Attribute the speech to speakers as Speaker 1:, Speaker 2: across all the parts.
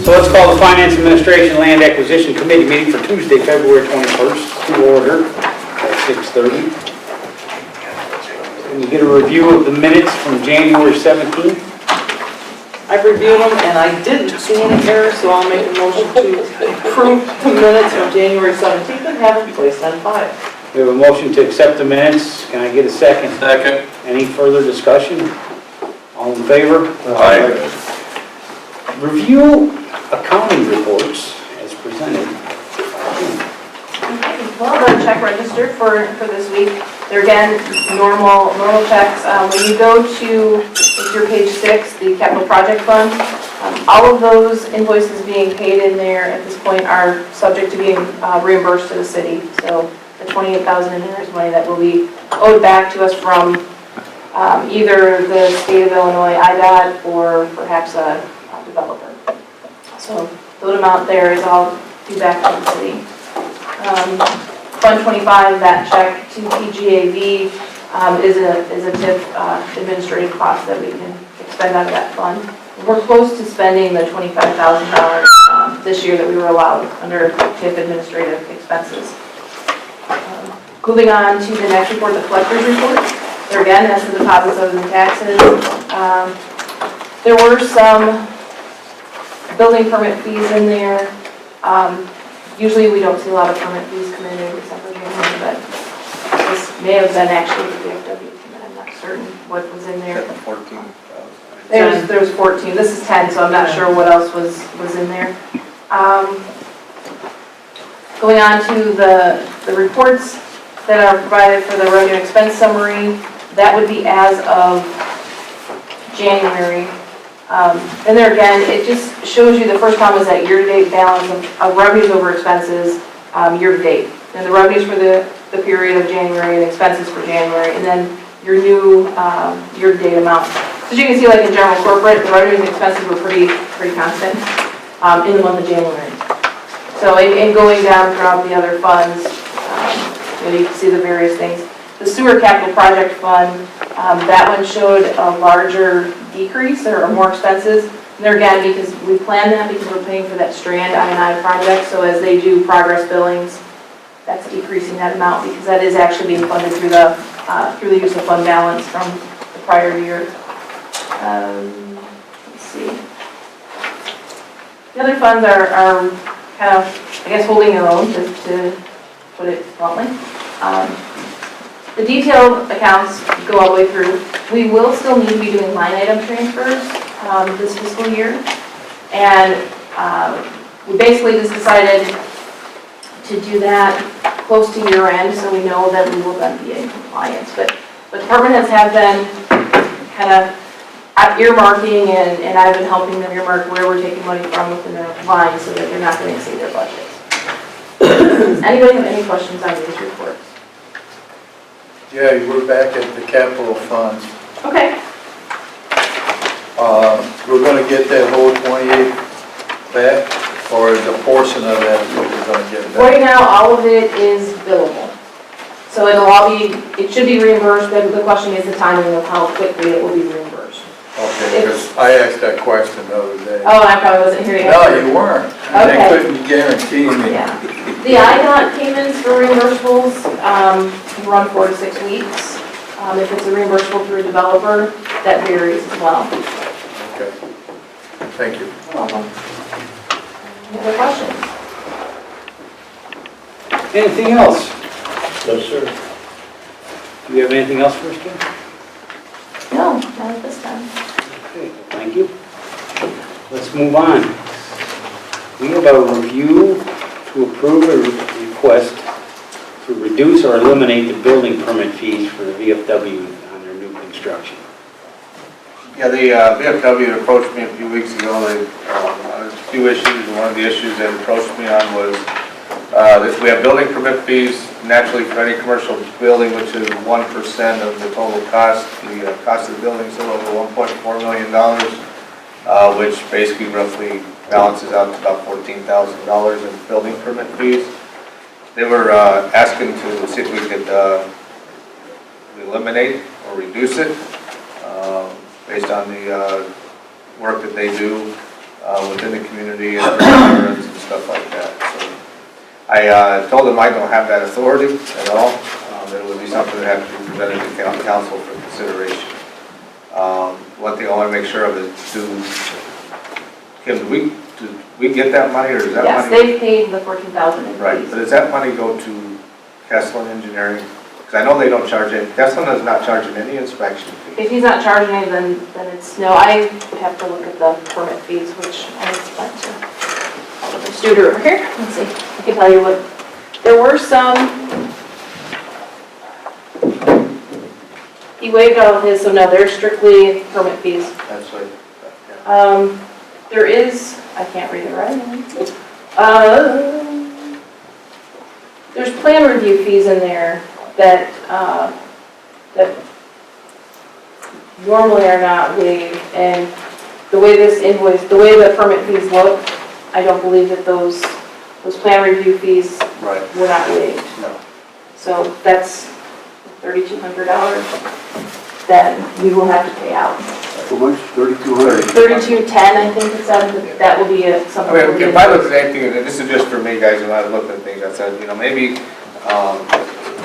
Speaker 1: So let's call the Finance Administration Land Acquisition Committee meeting for Tuesday, February 21st to order at 6:30. Can we get a review of the minutes from January 17th?
Speaker 2: I've reviewed them and I didn't see any errors, so I'll make a motion to approve the minutes from January 17th and have them placed on file.
Speaker 1: We have a motion to accept the minutes. Can I get a second?
Speaker 3: Second.
Speaker 1: Any further discussion? All in favor?
Speaker 3: Aye.
Speaker 1: Review accounting reports as presented.
Speaker 4: Well, the check register for this week, they're again normal checks. When you go to, it's your page 6, the capital project fund, all of those invoices being paid in there at this point are subject to being reimbursed to the city. So the $28,000 in there is money that will be owed back to us from either the state of Illinois IDOT or perhaps a developer. So the amount there is all due back to the city. Fund 25, that check to PGAV is a TIF administrative cost that we can expend out of that fund. We're close to spending the $25,000 this year that we were allowed under TIF administrative expenses. Moving on to the next report, the collector's report. There again, that's the deposits other than taxes. There were some building permit fees in there. Usually we don't see a lot of permit fees come in except for January, but this may have been actually the VFW. I'm not certain what was in there.
Speaker 3: 14,000.
Speaker 4: There was 14. This is 10, so I'm not sure what else was in there. Going on to the reports that are provided for the revenue expense summary, that would be as of January. And there again, it just shows you the first column is that year-to-date balance of revenues over expenses year-to-date. And the revenues for the period of January and expenses for January, and then your new year-to-date amount. So as you can see, like in general corporate, the revenues and expenses were pretty constant in the month of January. So in going down throughout the other funds, you can see the various things. The sewer capital project fund, that one showed a larger decrease or more expenses. And there again, because we planned that because we're paying for that Strand I&I project, so as they do progress billings, that's decreasing that amount because that is actually being funded through the use of fund balance from the prior year. Let's see. The other funds are kind of, I guess, holding their own, to put it bluntly. The detailed accounts go all the way through. We will still need to be doing line item transfers this fiscal year. And we basically just decided to do that close to year end so we know that we will then be in compliance. But department heads have been kind of earmarking and I've been helping them earmark where we're taking money from within their lines so that they're not going to exceed their budgets. Does anybody have any questions on these reports?
Speaker 5: Yeah, you were back at the capital funds.
Speaker 4: Okay.
Speaker 5: We're going to get that whole 28 back, or is a portion of that is what we're going to get back?
Speaker 4: Right now, all of it is billable. So it'll all be, it should be reimbursed. The question is the timing of how quickly it will be reimbursed.
Speaker 5: Okay, because I asked that question the other day.
Speaker 4: Oh, I probably wasn't here yet.
Speaker 5: No, you weren't.
Speaker 4: Okay.
Speaker 5: They couldn't guarantee me.
Speaker 4: Yeah. The IDOT payments for reimbursables can run 4 to 6 weeks. If it's a reimbursable through a developer, that varies as well.
Speaker 5: Okay. Thank you.
Speaker 4: You're welcome. Any other questions?
Speaker 1: Anything else?
Speaker 5: No, sir.
Speaker 1: Do you have anything else for us, Kim?
Speaker 4: No, not at this time.
Speaker 1: Okay, thank you. Let's move on. We have a review to approve a request to reduce or eliminate the building permit fees for the VFW on their new construction.
Speaker 3: Yeah, the VFW approached me a few weeks ago. There's a few issues. One of the issues they approached me on was that we have building permit fees naturally for any commercial building, which is 1% of the total cost. The cost of the building is a little over $1.4 million, which basically roughly balances out to about $14,000 in building permit fees. They were asking to see if we could eliminate or reduce it based on the work that they do within the community and veterans and stuff like that. So I told them I don't have that authority at all, that it would be something that had to be presented to county council for consideration. One thing I want to make sure of is, Kim, do we get that money, or does that
Speaker 4: Yes,
Speaker 3: money?
Speaker 4: they've paid the 14,000 in
Speaker 3: Right,
Speaker 4: fees.
Speaker 3: but does that money go to Kesslin Engineering? Because I know they don't charge it, Kesslin is not charging any inspection fee.
Speaker 4: If he's not charging any, then it's no. I would have to look at the permit fees, which I went to the Studer over here. Let's see, I can tell you what, there were some, he waived all of his, so no, they're strictly permit fees.
Speaker 3: That's like, yeah.
Speaker 4: There is, I can't read it right. There's plan review fees in there that, that normally are not waived, and the way this invoice, the way the permit fees look, I don't believe that those plan review fees
Speaker 3: Right,
Speaker 4: were not waived.
Speaker 3: no.
Speaker 4: So that's $3,200 that we will have to pay out.
Speaker 5: How much? 3,200?
Speaker 4: $3,210, I think it said, but that will be something.
Speaker 3: I mean, if I look at anything, and this is just for me, guys, when I looked at things, I said, maybe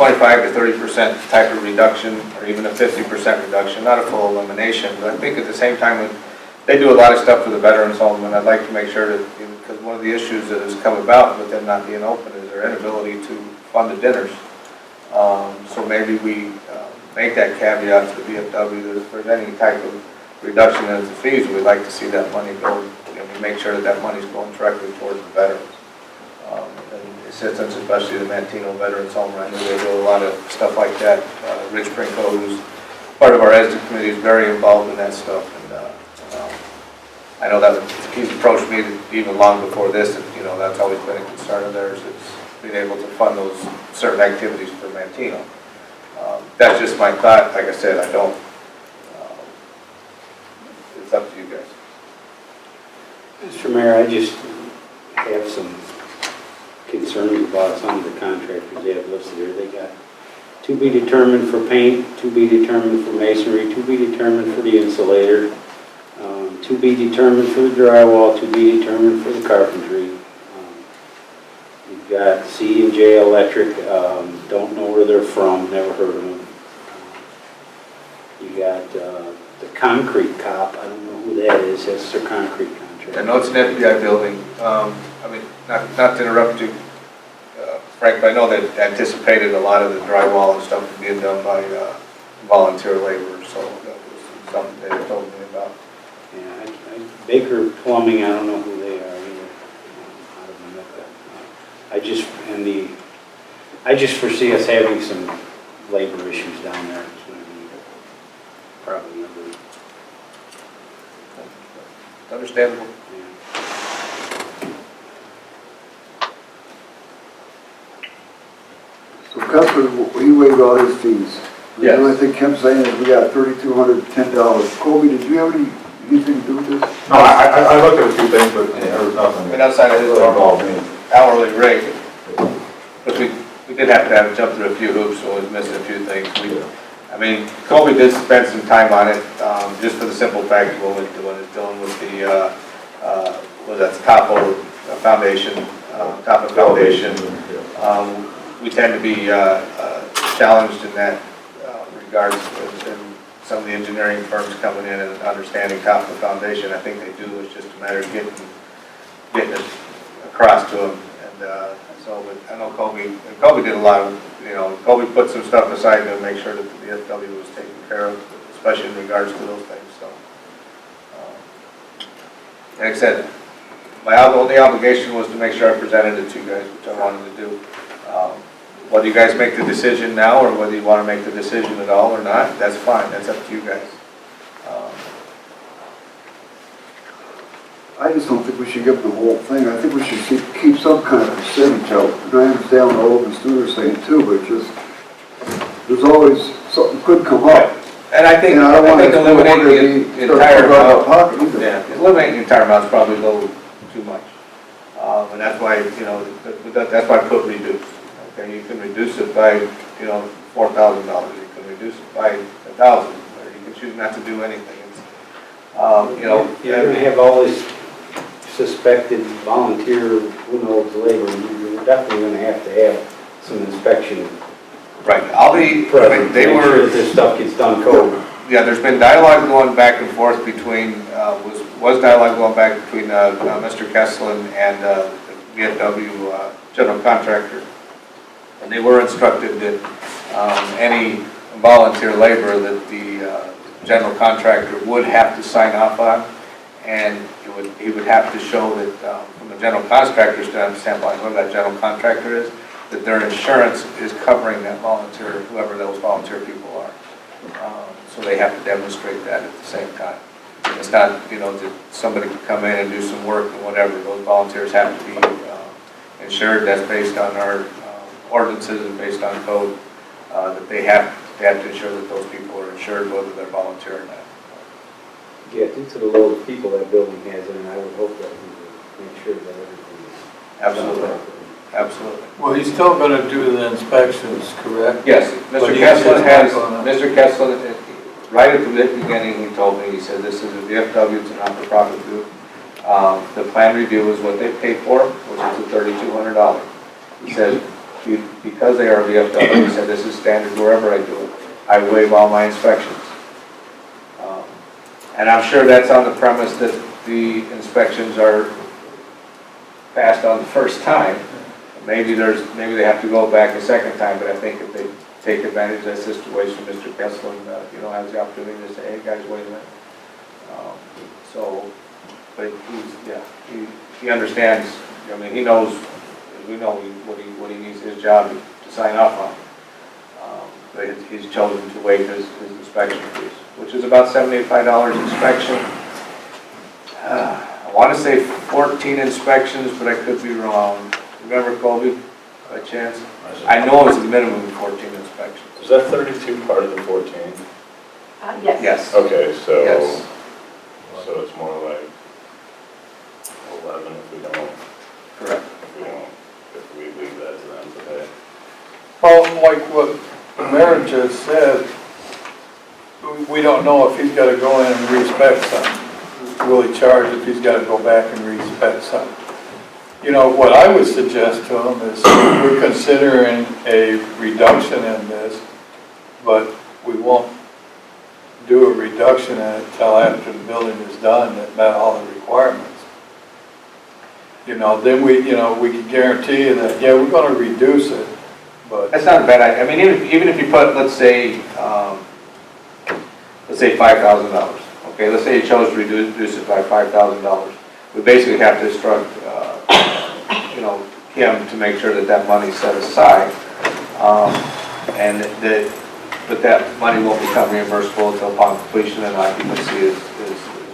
Speaker 3: 25 to 30% type of reduction, or even a 50% reduction, not a full elimination, but I think at the same time, they do a lot of stuff for the veterans home, and I'd like to make sure that, because one of the issues that has come about with them not being open is their inability to fund the dinners. So maybe we make that caveat to the VFW that if there's any type of reduction in the fees, we'd like to see that money go, we make sure that that money's going directly towards the veterans. And since especially the Mantino Veterans Home, I know they do a lot of stuff like that. Rich Prinko, who's part of our ESDA committee, is very involved in that stuff. And I know that he's approached me even long before this, and that's always been a concern of theirs, is being able to fund those certain activities for Mantino. That's just my thought. Like I said, I don't. It's up to you guys.
Speaker 1: Mr. Mayor, I just have some concerns about some of the contractors they have listed here. They got to be determined for paint, to be determined for masonry, to be determined for the insulator, to be determined for the drywall, to be determined for the carpentry. You've got C&J Electric, don't know where they're from, never heard of them. You got the concrete cop, I don't know who that is, that's their concrete contract.
Speaker 3: I know it's an FBI building. I mean, not to interrupt you, Frank, but I know they anticipated a lot of the drywall and stuff being done by volunteer laborers, so that was something they told me about.
Speaker 1: Yeah, Baker Plumbing, I don't know who they are either. Out of Minooka. I just foresee us having some labor issues down there. It's going to be probably never.
Speaker 3: Understandable.
Speaker 5: So Cuthbert, he waived all his fees.
Speaker 3: Yes.
Speaker 5: The only thing Kim's saying is we got $3,210. Colby, did you have anything to do with this?
Speaker 6: No, I looked at a few things, but there was nothing.
Speaker 3: I mean, outside of his normal hourly rate, but we did have to jump through a few hoops, so we was missing a few things. I mean, Colby did spend some time on it, just for the simple fact that when it's dealing with the, that's top of foundation, we tend to be challenged in that regards, and some of the engineering firms coming in and understanding top of foundation. I think they do. It's just a matter of getting it across to them. And so, but I know Colby did a lot of, Colby put some stuff aside to make sure that the VFW was taken care of, especially in regards to those things. So, like I said, my only obligation was to make sure I presented it to you guys, which I wanted to do. Whether you guys make the decision now or whether you want to make the decision at all or not, that's fine. That's up to you guys.
Speaker 5: I just don't think we should give them the whole thing. I think we should keep some kind of percentage out. And I understand what all of the students are saying too, but just, there's always, something could come up.
Speaker 3: And I think,
Speaker 5: And I don't want to
Speaker 3: eliminating the entire amount,
Speaker 5: pocket either.
Speaker 3: yeah, eliminating the entire amount is probably a little too much. And that's why, that's why I put reduce. Okay, you can reduce it by, $4,000. You can reduce it by $1,000, or you can choose not to do anything. It's,
Speaker 1: You're going to have all this suspected volunteer, who knows, labor, you're definitely gonna have to have some inspection
Speaker 3: Right, I'll be,
Speaker 1: present to
Speaker 3: they
Speaker 1: make sure
Speaker 3: were,
Speaker 1: that this stuff gets done code.
Speaker 3: yeah, there's been dialogue going back and forth between, was dialogue going back between Mr. Kesslin and the VFW general contractor. And they were instructed that any volunteer labor that the general contractor would have to sign off on, and he would have to show that, from a general contractor's standpoint, whoever that general contractor is, that their insurance is covering that volunteer, whoever those volunteer people are. So they have to demonstrate that at the same time. It's not, that somebody can come in and do some work and whatever. Those volunteers have to be insured. That's based on our ordinances and based on code, that they have to ensure that those people are insured, whether they're volunteer or not.
Speaker 1: Yeah, due to the load of people that building has in it, I would hope that we would make sure that everything is done
Speaker 3: Absolutely,
Speaker 1: properly.
Speaker 3: absolutely.
Speaker 7: Well, he's still gonna do the inspections, correct?
Speaker 3: Yes,
Speaker 7: But
Speaker 3: Mr.
Speaker 7: he
Speaker 3: Kesslin has,
Speaker 7: is not gonna-
Speaker 3: Mr. Kesslin, right at the beginning, he told me, he said, this is a VFW, it's a not-for-profit group. The plan review is what they pay for, which is the $3,200. He says, because they are a VFW, he said, this is standard wherever I do it. I waive all my inspections. And I'm sure that's on the premise that the inspections are passed on the first time. Maybe they have to go back a second time, but I think if they take advantage of that situation, Mr. Kesslin, has the opportunity to say, hey, guys, wait a minute. But he understands, he knows, as we know, what he needs his job to sign off on. But he's chosen to waive his inspection fees, which is about $75 inspection. I want to say 14 inspections, but I could be wrong. Remember, Colby, by chance? I know it's a minimum of 14 inspections.
Speaker 6: Is that 32 part of the 14?
Speaker 4: Yes.
Speaker 3: Yes.
Speaker 6: Okay, so,
Speaker 3: Yes.
Speaker 6: so it's more like 11 if we don't,
Speaker 3: Correct.
Speaker 6: if we leave that to them today.
Speaker 7: Well, like what the mayor just said, we don't know if he's gotta go in and re-spec something. Will he charge if he's gotta go back and re-spec something? What I would suggest to him is we're considering a reduction in this, but we won't do a reduction in it until after the building is done that met all the requirements. Then we can guarantee you that, yeah, we're gonna reduce it, but.
Speaker 3: That's not a bad idea. Even if you put, let's say $5,000. Okay, let's say you chose to reduce it by $5,000. We basically have to instruct, him to make sure that that money's set aside, but that money won't become reimbursable until upon completion and occupancy is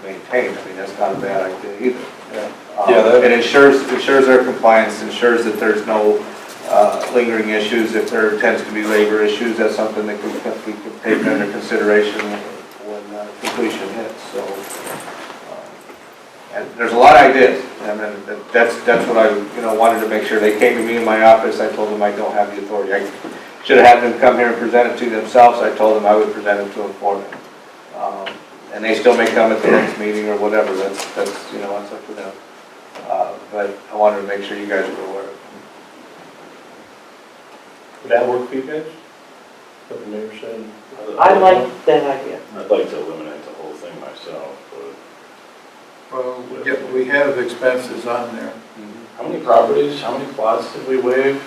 Speaker 3: maintained. That's not a bad idea either. It ensures their compliance, ensures that there's no lingering issues. If there tends to be labor issues, that's something that we can take under consideration when completion hits. So, and there's a lot of ideas, and that's what I wanted to make sure. They came to me in my office. I told them I don't have the authority. I should have had them come here and present it to themselves. I told them I would present it to them for them, and they still may come at the next meeting or whatever. That's it's up to them. But I wanted to make sure you guys were aware of it.
Speaker 6: Would that work for you guys? What the mayor said?
Speaker 2: I like that idea.
Speaker 6: I'd like to eliminate the whole thing myself, but.
Speaker 7: Well, we have expenses on there.
Speaker 6: How many properties, how many plots did we waive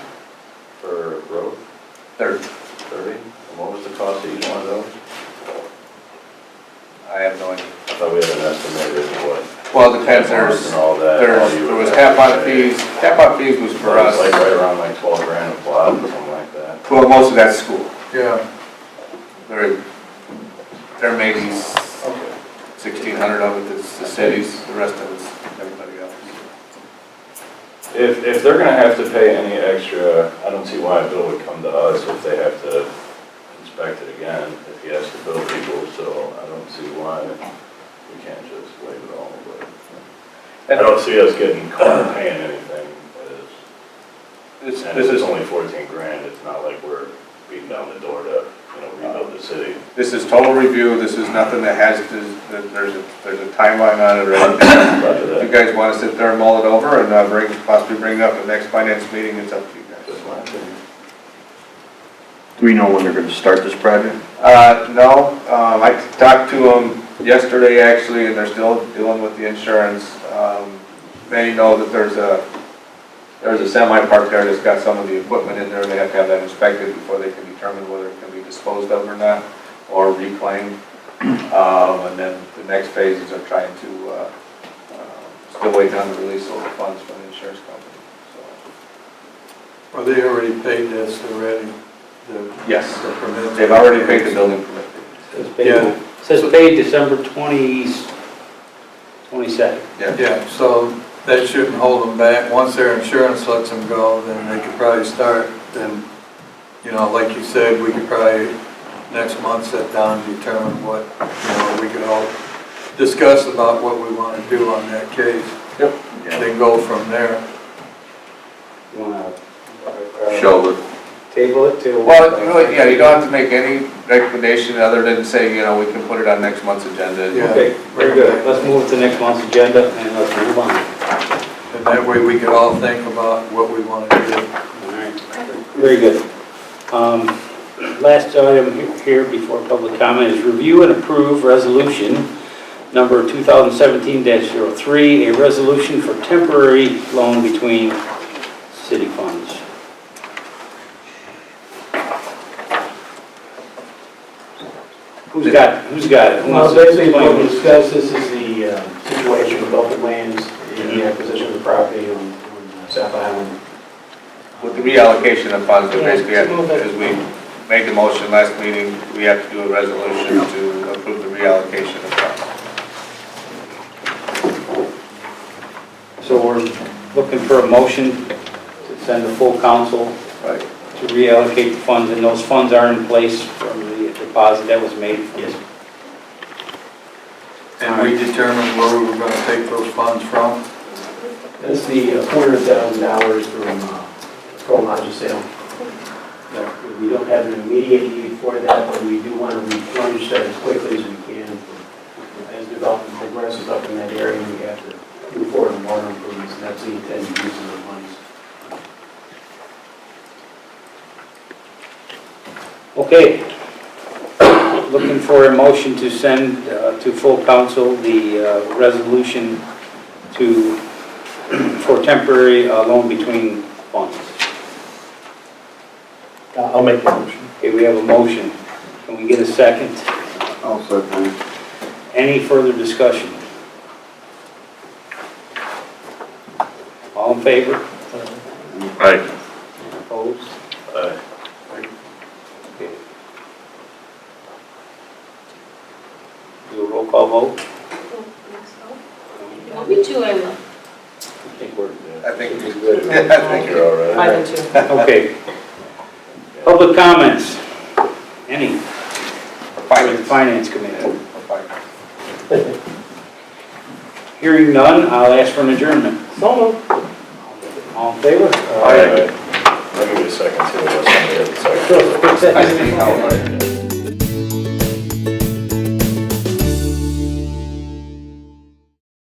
Speaker 6: for growth?
Speaker 3: 30.
Speaker 6: 30? And what was the cost of each one of those?
Speaker 3: I have no idea.
Speaker 6: I thought we had an estimated what?
Speaker 3: Well, it depends. There's
Speaker 6: And all that.
Speaker 3: there was tap-on fees. Tap-on fees was for
Speaker 6: It's like
Speaker 3: us.
Speaker 6: right around like 12 grand a plot or something like that.
Speaker 3: Well, most of that's school.
Speaker 7: Yeah.
Speaker 3: There may be 1,600 of it that's the cities, the rest of it's everybody else.
Speaker 6: If they're gonna have to pay any extra, I don't see why a bill would come to us if they have to inspect it again, if he has to bill people, so I don't see why we can't just waive it all, but. I don't see us getting caught paying anything, and
Speaker 3: This
Speaker 6: if it's
Speaker 3: is
Speaker 6: only 14 grand, it's not like we're beating down the door to, rebuild this city.
Speaker 3: This is total review, this is nothing that has to, that there's a timeline on it or anything.
Speaker 6: Roger
Speaker 3: If you
Speaker 6: that.
Speaker 3: guys want to sit there and mull it over and possibly bring it up at the next finance meeting, it's up to you guys.
Speaker 6: That's my opinion.
Speaker 8: Do we know when they're gonna start this project?
Speaker 3: No, I talked to them yesterday actually, and they're still dealing with the insurance. They know that there's a semi park there that's got some of the equipment in there, they have to have that inspected before they can determine whether it can be disposed of or not, or reclaimed. And then the next phases are trying to, still waiting on the release of the funds from the insurance company, so.
Speaker 7: Well, they already paid this already,
Speaker 3: Yes,
Speaker 7: the permit.
Speaker 3: they've already paid the building permit fee.
Speaker 1: Says paid December 22nd.
Speaker 7: Yeah, so that shouldn't hold them back. Once their insurance lets them go, then they could probably start, then, you know, like you said, we could probably next month sit down and determine what, you know, we could all discuss about what we want to do on that case.
Speaker 3: Yep.
Speaker 7: And then go from there.
Speaker 1: You wanna
Speaker 8: Show it.
Speaker 1: table it till?
Speaker 3: Well, really, yeah, you don't have to make any recommendation other than say, you know, we can put it on next month's agenda.
Speaker 7: Yeah.
Speaker 1: Okay, very good. Let's move to next month's agenda and let's move on.
Speaker 7: And that way we could all think about what we want to do.
Speaker 1: All right, very good. Last item here before public comment is review and approve resolution number 2017-03, a resolution for temporary loan between city funds. Who's got it? Who
Speaker 9: Well,
Speaker 1: wants to
Speaker 9: basically,
Speaker 1: explain
Speaker 9: what we
Speaker 1: this?
Speaker 9: discussed, this is the situation with Gulf Lands and the acquisition of the property on South Island.
Speaker 3: With the reallocation of funds, we
Speaker 2: Yeah,
Speaker 3: basically have,
Speaker 2: to move it.
Speaker 3: as we made the motion last meeting, we have to do a resolution to approve the reallocation of funds.
Speaker 1: So we're looking for a motion to send the full council
Speaker 3: Right.
Speaker 1: to reallocate the funds, and those funds are in place from the deposit that was made.
Speaker 9: Yes.
Speaker 7: And we determined where we were going to take those funds from.
Speaker 9: That's the $400,000 from Coal Lodge sale. We don't have an immediate need for that, but we do want to replenish that as quickly as we can. As development progresses up in that area, we have to move forward on water improvements, and that's the intended use of the monies.
Speaker 1: Okay. Looking for a motion to send to full council the resolution for temporary loan between funds.
Speaker 9: I'll make the motion.
Speaker 1: Okay, we have a motion. Can we get a second?
Speaker 5: I'll second it.
Speaker 1: Any further discussion? All in favor?
Speaker 8: Right.
Speaker 1: Opposed?
Speaker 6: Aye.
Speaker 1: Okay. Do a roll call vote?
Speaker 10: You want me to, I will.
Speaker 1: I think we're,
Speaker 3: I think
Speaker 1: should be
Speaker 3: it's
Speaker 1: good.
Speaker 3: good. I think
Speaker 6: You're all right.
Speaker 2: I do too.
Speaker 1: Okay. Public comments? Any? Finance Committee.
Speaker 3: Fine.
Speaker 1: Hearing none, I'll ask for an adjournment.
Speaker 2: So moved.
Speaker 1: All in favor?
Speaker 6: All right. Let me get a second too, unless somebody has a second.
Speaker 1: Sure, quick second.
Speaker 3: I see how,